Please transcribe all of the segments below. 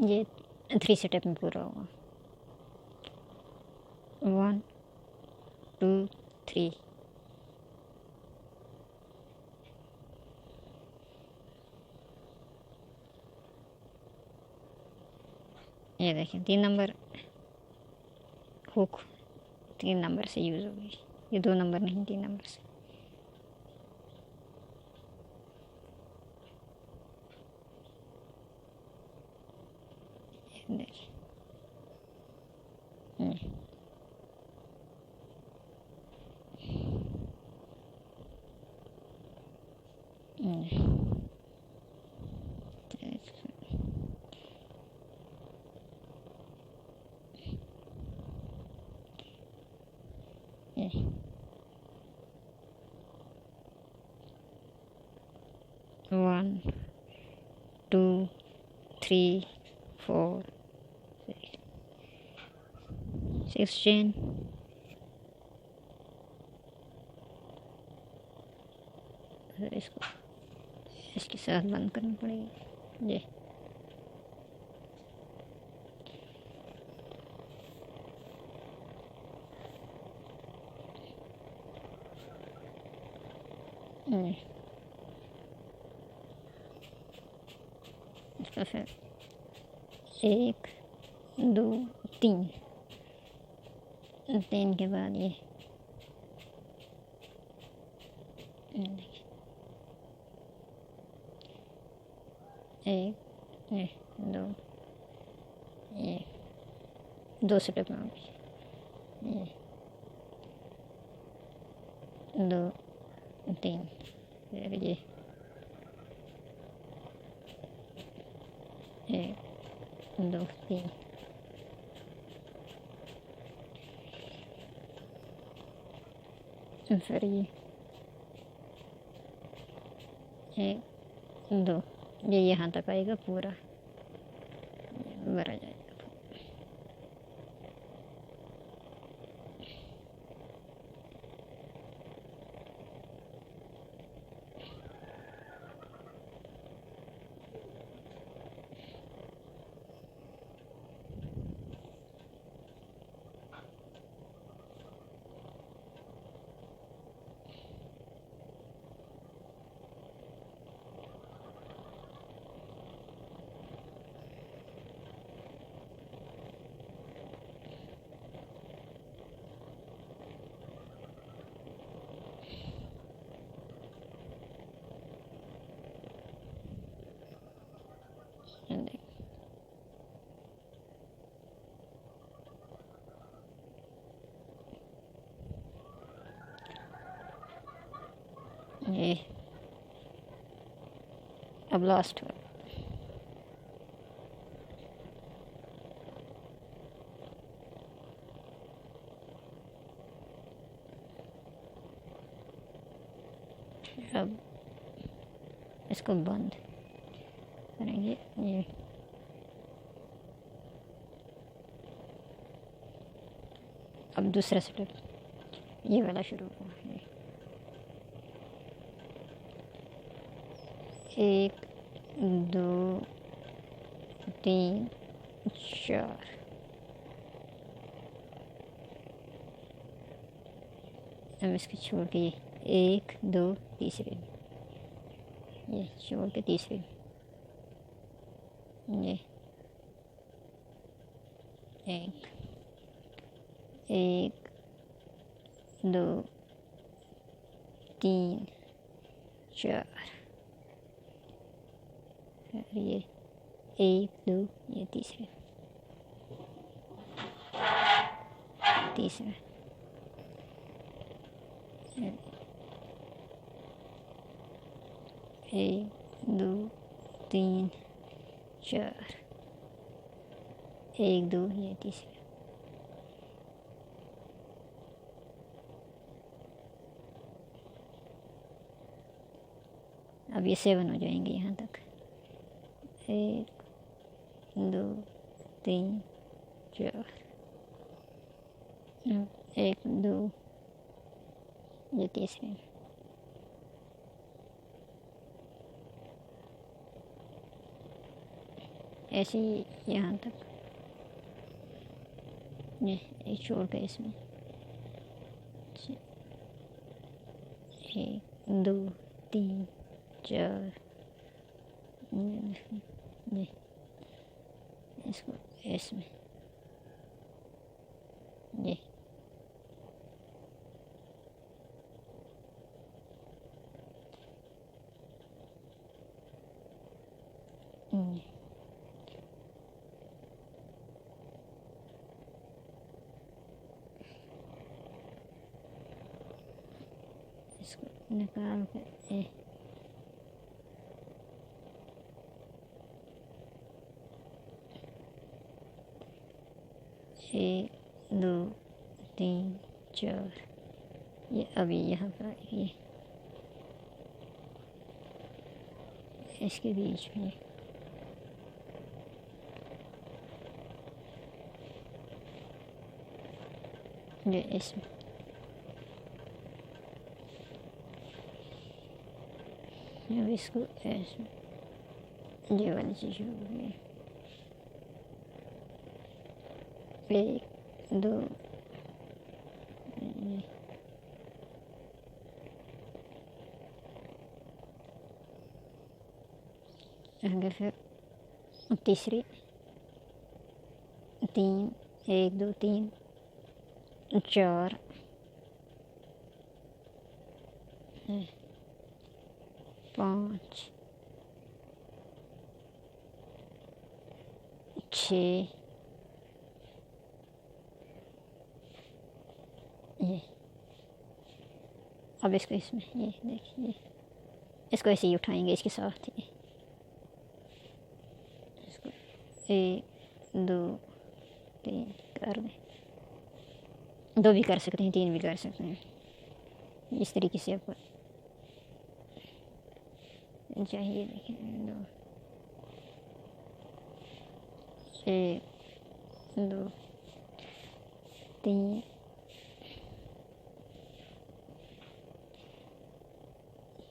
ये 3 स्टेप में पूरा होगा। 1 2 3। ये देखिए 3 नंबर हुक 3 नंबर से यूज़ होगी, ये 2 नंबर नहीं 3 नंबर से। देखिए one two three four six chain. इसको इसके साथ बंद करनी पड़ेगी। ये इसका फिर 1 2 3 3 के बाद ये एक ये 2 ये 2 स्टेप में होगी, ये 2 3 फिर ये 1 2 3 फिर ये 1 2 ये यहाँ तक आएगा पूरा, भरा जाएगा। ये अब लास्ट हुआ। अब इसको बंद करेंगे। ये अब दूसरा स्टेप ये वाला शुरू हुआ। 1 2 3 4 अब इसको छोड़ के ये 1 2 तीसरे, ये छोड़ के तीसरे, ये 1 2 3 4 और ये 1 2 ये तीसरा 1 2 3 4 1 2 ये तीसरा। अब ये 7 हो जाएंगे यहाँ तक। 1 2 3 4 1 2 ये तीसरे, ऐसे ही यहाँ तक, ये एक छोड़ के इसमें 1 2 3 4, ये इसको इसमें ये इसको निकाल कर ये 1 2 3 4, ये अभी यहाँ पर ये इसके बीच में ये इसमें अब इसको ऐसे ये वाली चीज़ हो गई 1 2, आगे फिर तीसरी 3 1 2 3 4 5 6, ये अब इसको इसमें ये देखिए इसको ऐसे ही उठाएंगे इसके साथ ही इसको 1 2 3 कर दें, 2 भी कर सकते हैं 3 भी कर सकते हैं, इस तरीके से आपको चाहिए। देखिए 1 2 3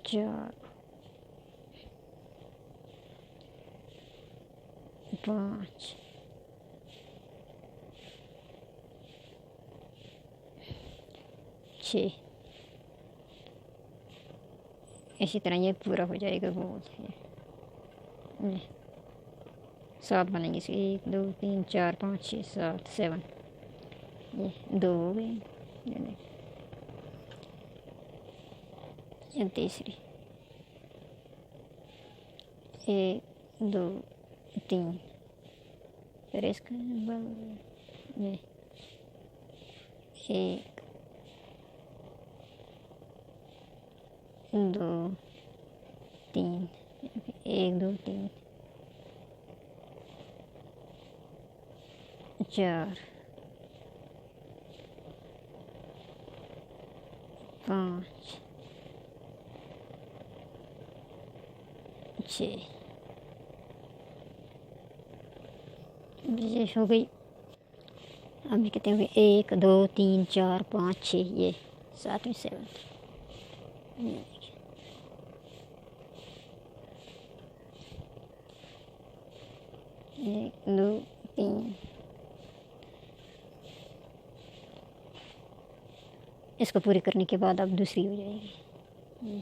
4 5 6, इसी तरह ये पूरा हो जाएगा गोल। ये 7 बनेंगे इसके 1 2 3 4 5 6 7 7, ये 2 हो गए। ये तीसरी 1 2 3, फिर इसका ये 1 2 3, 1 2 3 4 5 6, ये हो गई। अभी कहते हैं 1 2 3 4 5 6, ये 7वीं 7th, 1 2 3, इसको पूरी करने के बाद अब दूसरी हो जाएगी।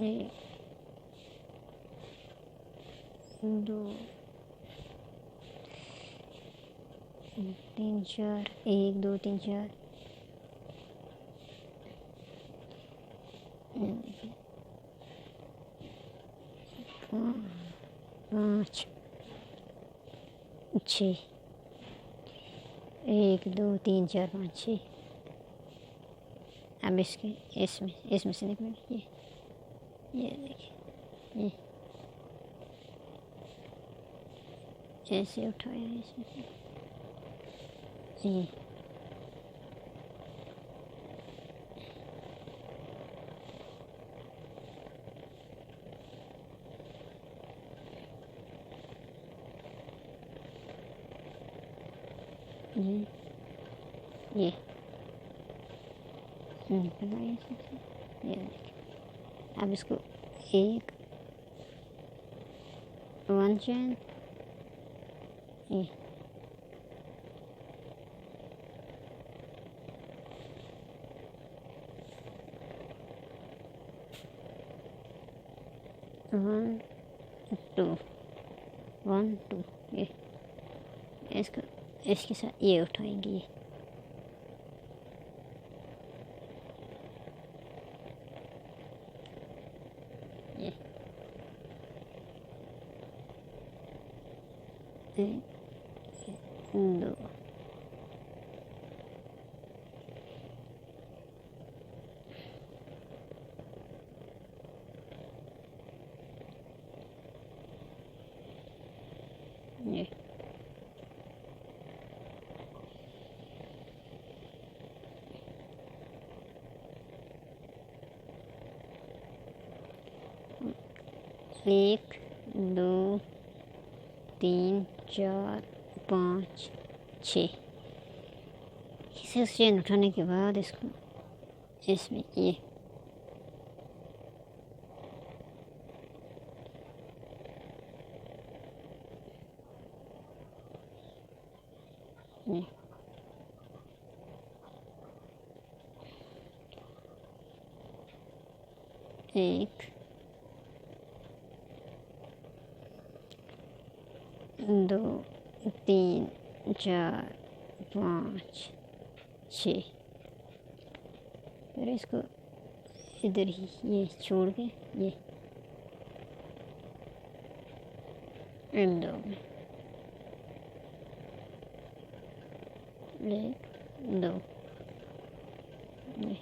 1 2 3 4, 1 2 3 4, 5 6, 1 2 3 4 5 6। अब इसके इसमें से निकलेंगे ये देखिए ये ऐसे उठाया इसमें से ये निकल आया इसमें से। ये देखिए अब इसको 1 वन चैन, ये 1 2 1 2, ये इसको इसके साथ ये उठाएंगे, ये 1 2, ये 1 2 3 4 5 6। इसे चेन उठाने के बाद इसको इसमें ये एक दो तीन चार पाँच छः, फिर इसको इधर ही ये छोड़ के ये इन दो में 1 2, ये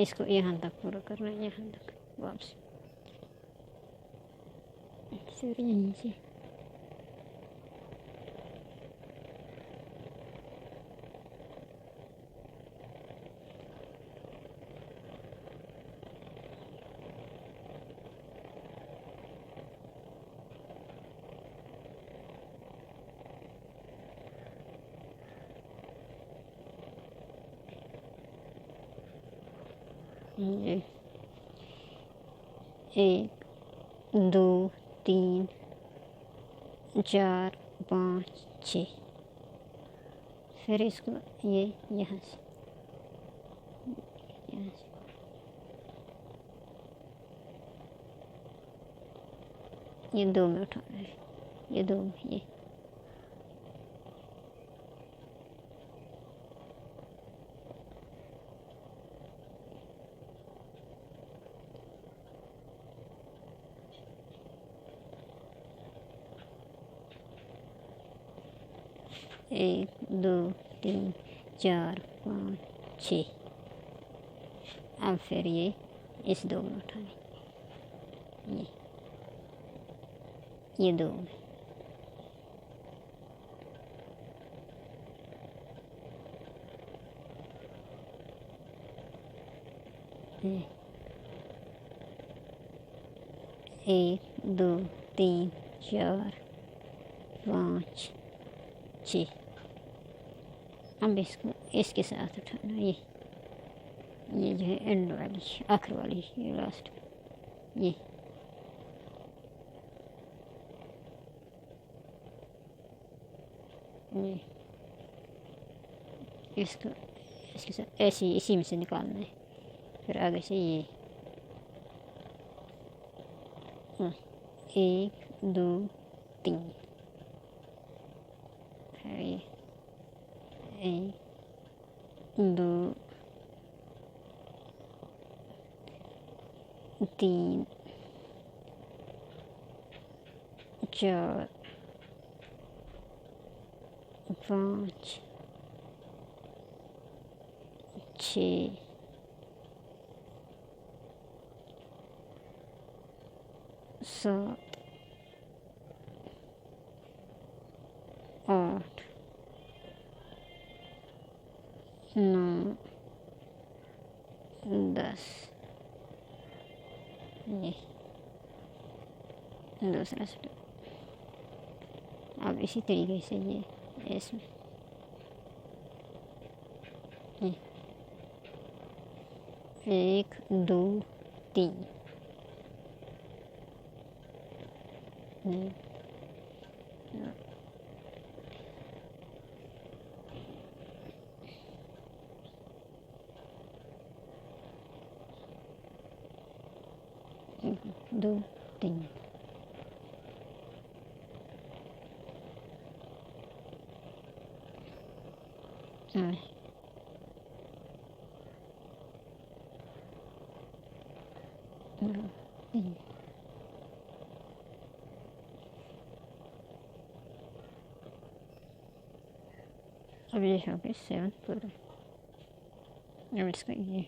इसको यहाँ तक पूरा करना है, यहाँ तक वापस फिर यहीं से ये 1 2 3 4 5 6, फिर इसको ये यहाँ से ये 2 में उठाना है, ये 2 में ये 1 2 3 4 5 6। अब फिर ये इस 2 में उठाने, ये 2 में ये 1 2 3 4 5 6। अब इसको इसके साथ उठाना, ये जो है एंड वाली आखिर वाली ये लास्ट, ये इसको इसके साथ ऐसे इसी में से निकालना है, फिर आगे से ये 1 2 3, फिर ये 1 2 3 4 5 6 7 8 9 10, ये दूसरा स्टेप। अब इसी तरीके से ये इसमें 1 2 3 ये 1 2 3 हाँ, तीन अब ये हो गया 7 पूरा। अब इसका ये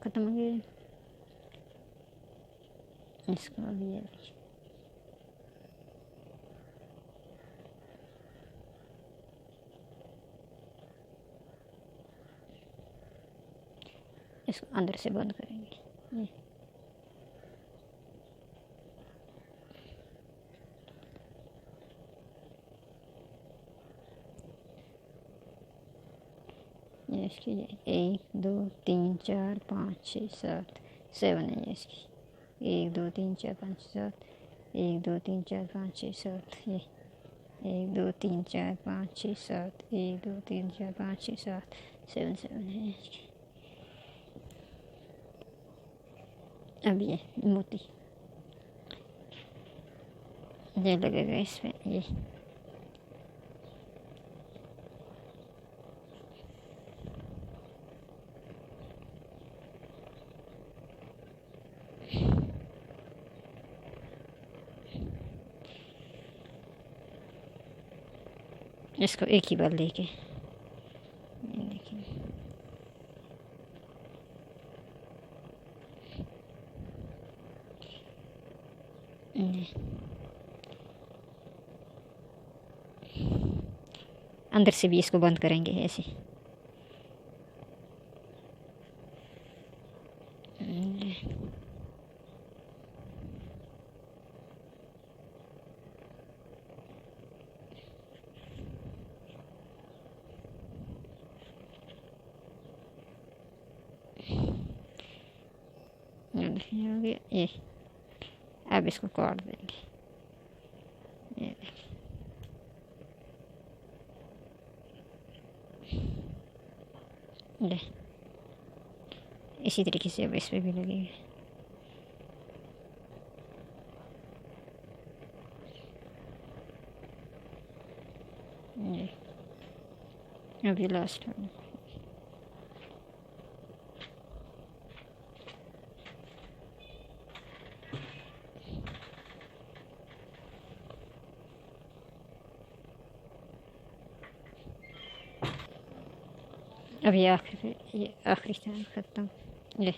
ख़त्म हो गया। इसको अभी ये देखिए, इसको अंदर से बंद करेंगे। ये इसकी 1 2 3 4 5 6 7 7 है इसकी। 1 2 3 4 5 7 1 2 3 4 5 6 7 ये 1 2 3 4 5 6 7 1 2 3 4 5 6 7 7 7 है इसकी। अब ये मोती ये लगेगा इसमें। ये इसको एक ही बार लेके ये देखिए, अंदर से भी इसको बंद करेंगे ऐसे। हो गया ये। अब इसको काट देंगे। ये ले इसी तरीके से अब इस पर भी लगेगा। ये अभी लास्ट है। अब ये आखिरी टाइम ख़त्म। ये